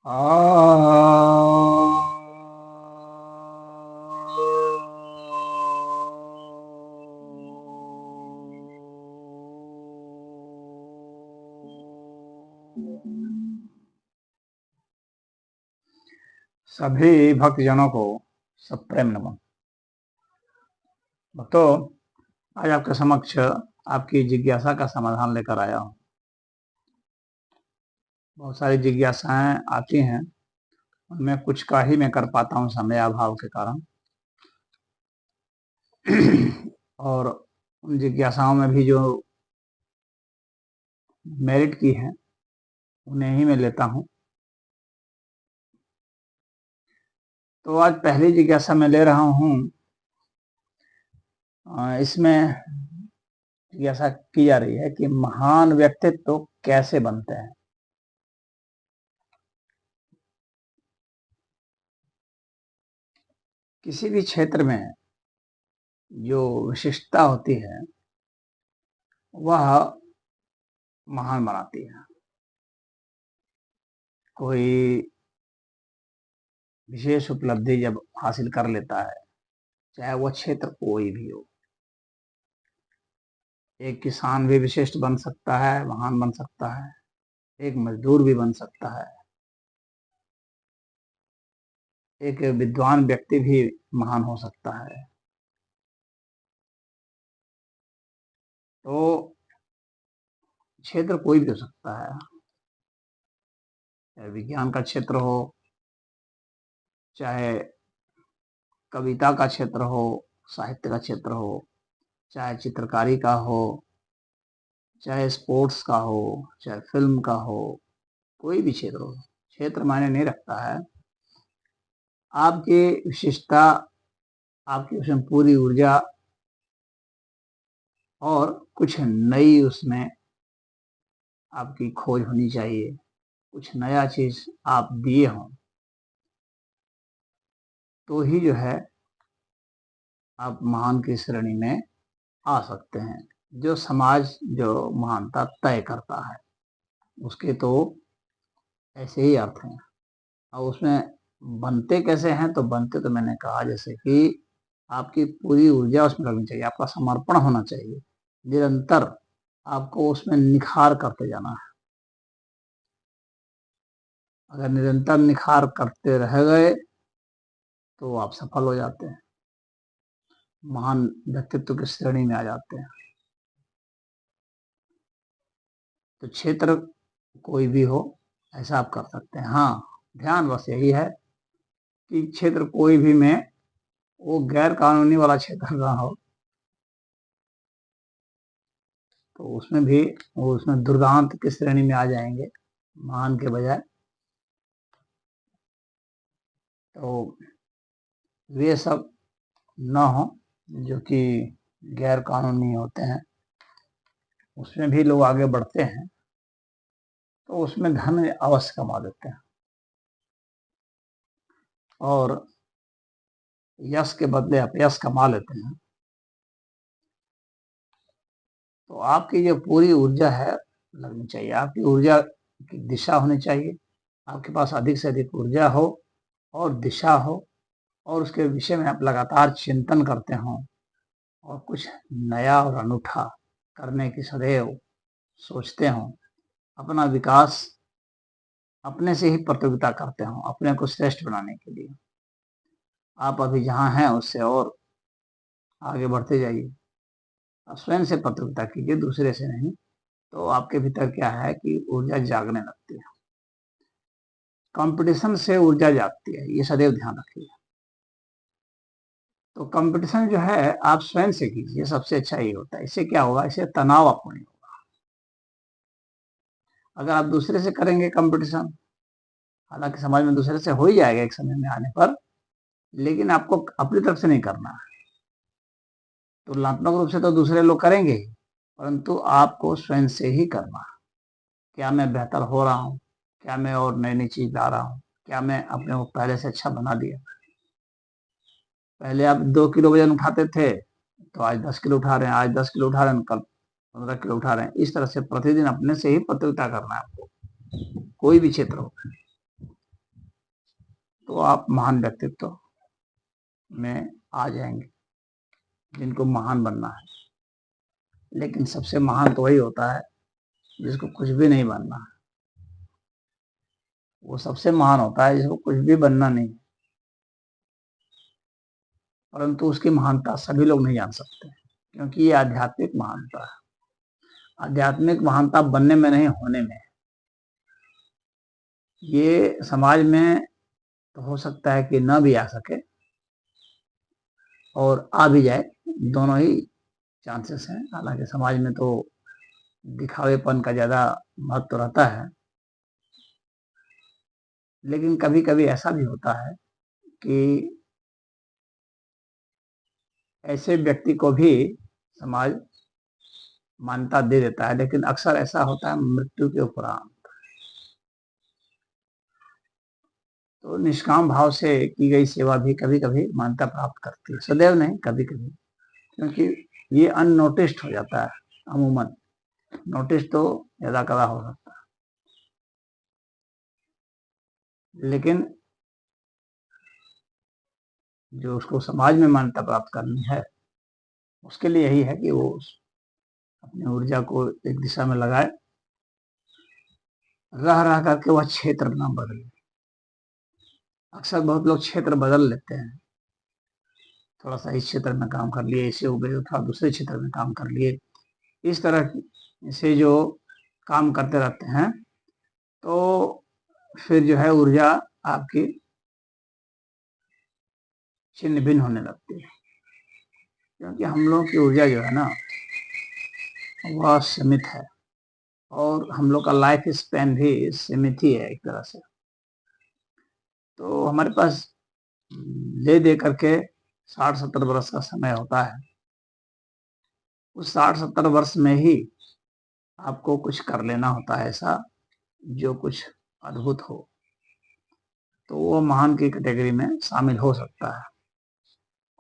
आ सभी भक्तजनों को सप्रेम नमन। भक्तों, आज आपके समक्ष आपकी जिज्ञासा का समाधान लेकर आया हूँ। बहुत सारी जिज्ञासाएं आती हैं, उनमें कुछ का ही मैं कर पाता हूँ समय अभाव के कारण। और उन जिज्ञासाओं में भी जो मेरिट की है उन्हें ही मैं लेता हूँ। तो आज पहली जिज्ञासा मैं ले रहा हूँ। इसमें जिज्ञासा की जा रही है कि महान व्यक्तित्व तो कैसे बनते हैं। किसी भी क्षेत्र में जो विशिष्टता होती है वह महान बनाती है। कोई विशेष उपलब्धि जब हासिल कर लेता है, चाहे वह क्षेत्र कोई भी हो, एक किसान भी विशिष्ट बन सकता है, महान बन सकता है, एक मजदूर भी बन सकता है, एक विद्वान व्यक्ति भी महान हो सकता है। तो क्षेत्र कोई भी हो सकता है, चाहे विज्ञान का क्षेत्र हो, चाहे कविता का क्षेत्र हो, साहित्य का क्षेत्र हो, चाहे चित्रकारी का हो, चाहे स्पोर्ट्स का हो, चाहे फिल्म का हो, कोई भी क्षेत्र हो। क्षेत्र मायने नहीं रखता है। आपकी विशेषता, आपकी उसमें पूरी ऊर्जा और कुछ नई उसमें आपकी खोज होनी चाहिए, कुछ नया चीज आप दिए हों, तो ही जो है आप महान की श्रेणी में आ सकते हैं। जो समाज जो महानता तय करता है उसके तो ऐसे ही अर्थ हैं। और उसमें बनते कैसे हैं, तो बनते तो मैंने कहा जैसे कि आपकी पूरी ऊर्जा उसमें लगनी चाहिए, आपका समर्पण होना चाहिए, निरंतर आपको उसमें निखार करते जाना है। अगर निरंतर निखार करते रह गए तो आप सफल हो जाते हैं, महान व्यक्तित्व की श्रेणी में आ जाते हैं। तो क्षेत्र कोई भी हो, ऐसा आप कर सकते हैं। हाँ, ध्यान बस यही है कि क्षेत्र कोई भी में वो गैर कानूनी वाला क्षेत्र ना हो, तो उसमें भी वो उसमें दुर्दांत की श्रेणी में आ जाएंगे महान के बजाय। तो वे सब न हो जो कि गैर कानूनी होते हैं, उसमें भी लोग आगे बढ़ते हैं, तो उसमें धन अवश्य कमा देते हैं और यश के बदले अपयश कमा लेते हैं। तो आपकी जो पूरी ऊर्जा है लगनी चाहिए, आपकी ऊर्जा की दिशा होनी चाहिए, आपके पास अधिक से अधिक ऊर्जा हो और दिशा हो, और उसके विषय में आप लगातार चिंतन करते हों और कुछ नया और अनूठा करने की सदैव सोचते हों। अपना विकास अपने से ही प्रतियोगिता करते हों, अपने को श्रेष्ठ बनाने के लिए। आप अभी जहाँ हैं उससे और आगे बढ़ते जाइए, आप स्वयं से प्रतियोगिता कीजिए, दूसरे से नहीं। तो आपके भीतर क्या है कि ऊर्जा जागने लगती है। कंपटीशन से ऊर्जा जागती है, ये सदैव ध्यान रखिए। तो कंपटीशन जो है आप स्वयं से कीजिए, सबसे अच्छा ये होता है। इससे क्या होगा, इससे तनाव आपको नहीं होगा। अगर आप दूसरे से करेंगे कंपटीशन, हालांकि समाज में दूसरे से हो ही जाएगा एक समय में आने पर, लेकिन आपको अपनी तरफ से नहीं करना है। तुलनात्मक रूप से तो दूसरे लोग करेंगे ही, परंतु आपको स्वयं से ही करना है। क्या मैं बेहतर हो रहा हूँ, क्या मैं और नई नई चीज ला रहा हूँ, क्या मैं अपने को पहले से अच्छा बना दिया। पहले आप 2 किलो वजन उठाते थे, तो आज 10 किलो उठा रहे हैं, आज 10 किलो उठा रहे हैं, कल 15 किलो उठा रहे हैं। इस तरह से प्रतिदिन अपने से ही प्रतियोगिता करना है आपको, कोई भी क्षेत्र हो। तो आप महान व्यक्तित्व में आ जाएंगे, जिनको महान बनना है। लेकिन सबसे महान तो वही होता है जिसको कुछ भी नहीं बनना है। वो सबसे महान होता है जिसको कुछ भी बनना नहीं, परंतु उसकी महानता सभी लोग नहीं जान सकते, क्योंकि ये आध्यात्मिक महानता है। आध्यात्मिक महानता बनने में नहीं, होने में। ये समाज में तो हो सकता है कि न भी आ सके, और आ भी जाए, दोनों ही चांसेस हैं। हालांकि समाज में तो दिखावेपन का ज्यादा महत्व रहता है, लेकिन कभी कभी ऐसा भी होता है कि ऐसे व्यक्ति को भी समाज मान्यता दे देता है, लेकिन अक्सर ऐसा होता है मृत्यु के उपरांत। तो निष्काम भाव से की गई सेवा भी कभी कभी मान्यता प्राप्त करती है, सदैव नहीं, कभी कभी, क्योंकि ये अननोटिस्ड हो जाता है। अमूमन नोटिस तो ज्यादा कदा हो सकता है, लेकिन जो उसको समाज में मान्यता प्राप्त करनी है, उसके लिए यही है कि वो अपनी ऊर्जा को एक दिशा में लगाए, रह रह करके वह क्षेत्र ना बदले। अक्सर बहुत लोग क्षेत्र बदल लेते हैं, थोड़ा सा इस क्षेत्र में काम कर लिए, इसे हो गए, थोड़ा दूसरे क्षेत्र में काम कर लिए। इस तरह से जो काम करते रहते हैं, तो फिर जो है ऊर्जा आपकी छिन्न भिन्न होने लगती है। क्योंकि हम लोगों की ऊर्जा जो है ना, वह सीमित है, और हम लोग का लाइफ स्पैन भी सीमित ही है एक तरह से। तो हमारे पास ले दे करके 60-70 वर्ष का समय होता है। उस 60-70 वर्ष में ही आपको कुछ कर लेना होता है, ऐसा जो कुछ अद्भुत हो, तो वो महान की कैटेगरी में शामिल हो सकता है।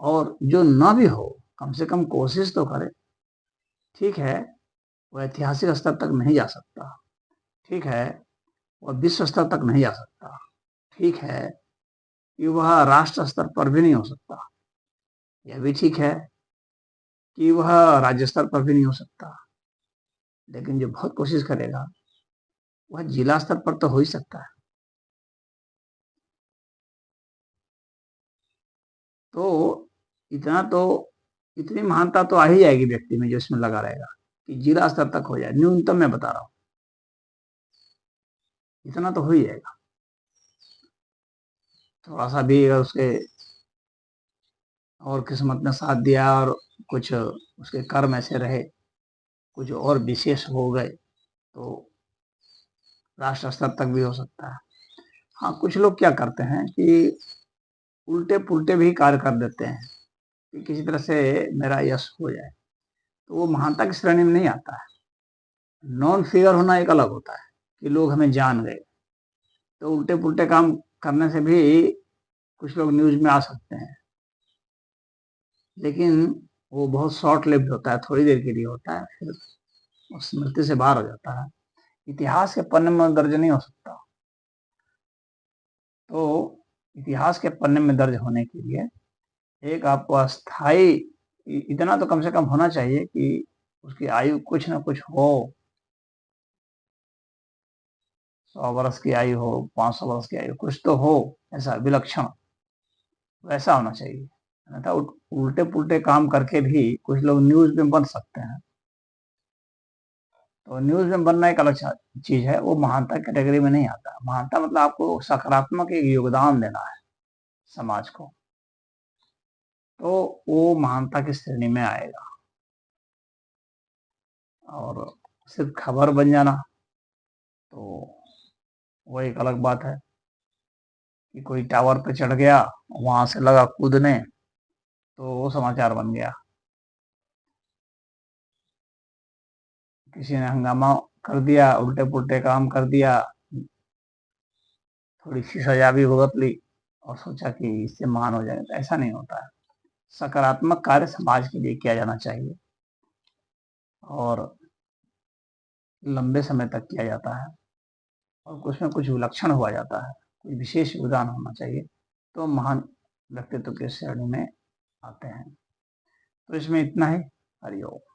और जो ना भी हो, कम से कम कोशिश तो करे। ठीक है, वह ऐतिहासिक स्तर तक नहीं जा सकता, ठीक है, वह विश्व स्तर तक नहीं जा सकता, ठीक है कि वह राष्ट्र स्तर पर भी नहीं हो सकता, यह भी ठीक है कि वह राज्य स्तर पर भी नहीं हो सकता, लेकिन जो बहुत कोशिश करेगा वह जिला स्तर पर तो हो ही सकता है। तो इतना तो, इतनी महानता तो आ ही जाएगी व्यक्ति में जो इसमें लगा रहेगा, कि जिला स्तर तक हो जाए, न्यूनतम मैं बता रहा हूँ, इतना तो हो ही जाएगा। थोड़ा सा भी अगर उसके और किस्मत ने साथ दिया, और कुछ उसके कर्म ऐसे रहे, कुछ और विशेष हो गए, तो राष्ट्र स्तर तक भी हो सकता है। हाँ, कुछ लोग क्या करते हैं कि उल्टे पुल्टे भी कार्य कर देते हैं कि किसी तरह से मेरा यश हो जाए, तो वो महानता की श्रेणी में नहीं आता है। नॉन फिगर होना एक अलग होता है कि लोग हमें जान गए, तो उल्टे पुल्टे काम करने से भी कुछ लोग न्यूज में आ सकते हैं, लेकिन वो बहुत शॉर्ट लिव्ड होता है, थोड़ी देर के लिए होता है, फिर वो स्मृति से बाहर हो जाता है, इतिहास के पन्ने में दर्ज नहीं हो सकता। तो इतिहास के पन्ने में दर्ज होने के लिए एक आपको अस्थाई, इतना तो कम से कम होना चाहिए कि उसकी आयु कुछ ना कुछ हो, 100 वर्ष की आयु हो, 500 वर्ष की आयु, कुछ तो हो ऐसा विलक्षण, वैसा होना चाहिए। अन्यथा उल्टे पुल्टे काम करके भी कुछ लोग न्यूज में बन सकते हैं। तो न्यूज में बनना एक अलग चीज है, वो महानता कैटेगरी में नहीं आता। महानता मतलब आपको सकारात्मक एक योगदान देना है समाज को, तो वो महानता की श्रेणी में आएगा। और सिर्फ खबर बन जाना तो वो एक अलग बात है, कि कोई टावर पे चढ़ गया, वहां से लगा कूदने, तो वो समाचार बन गया। किसी ने हंगामा कर दिया, उल्टे पुल्टे काम कर दिया, थोड़ी सी सजा भी भुगत ली, और सोचा कि इससे महान हो जाएगा, तो ऐसा नहीं होता है। सकारात्मक कार्य समाज के लिए किया जाना चाहिए, और लंबे समय तक किया जाता है, और कुछ में कुछ विलक्षण हुआ जाता है, कोई विशेष योगदान होना चाहिए, तो महान व्यक्तित्व के श्रेणी में आते हैं। तो इसमें इतना ही। हरिओम।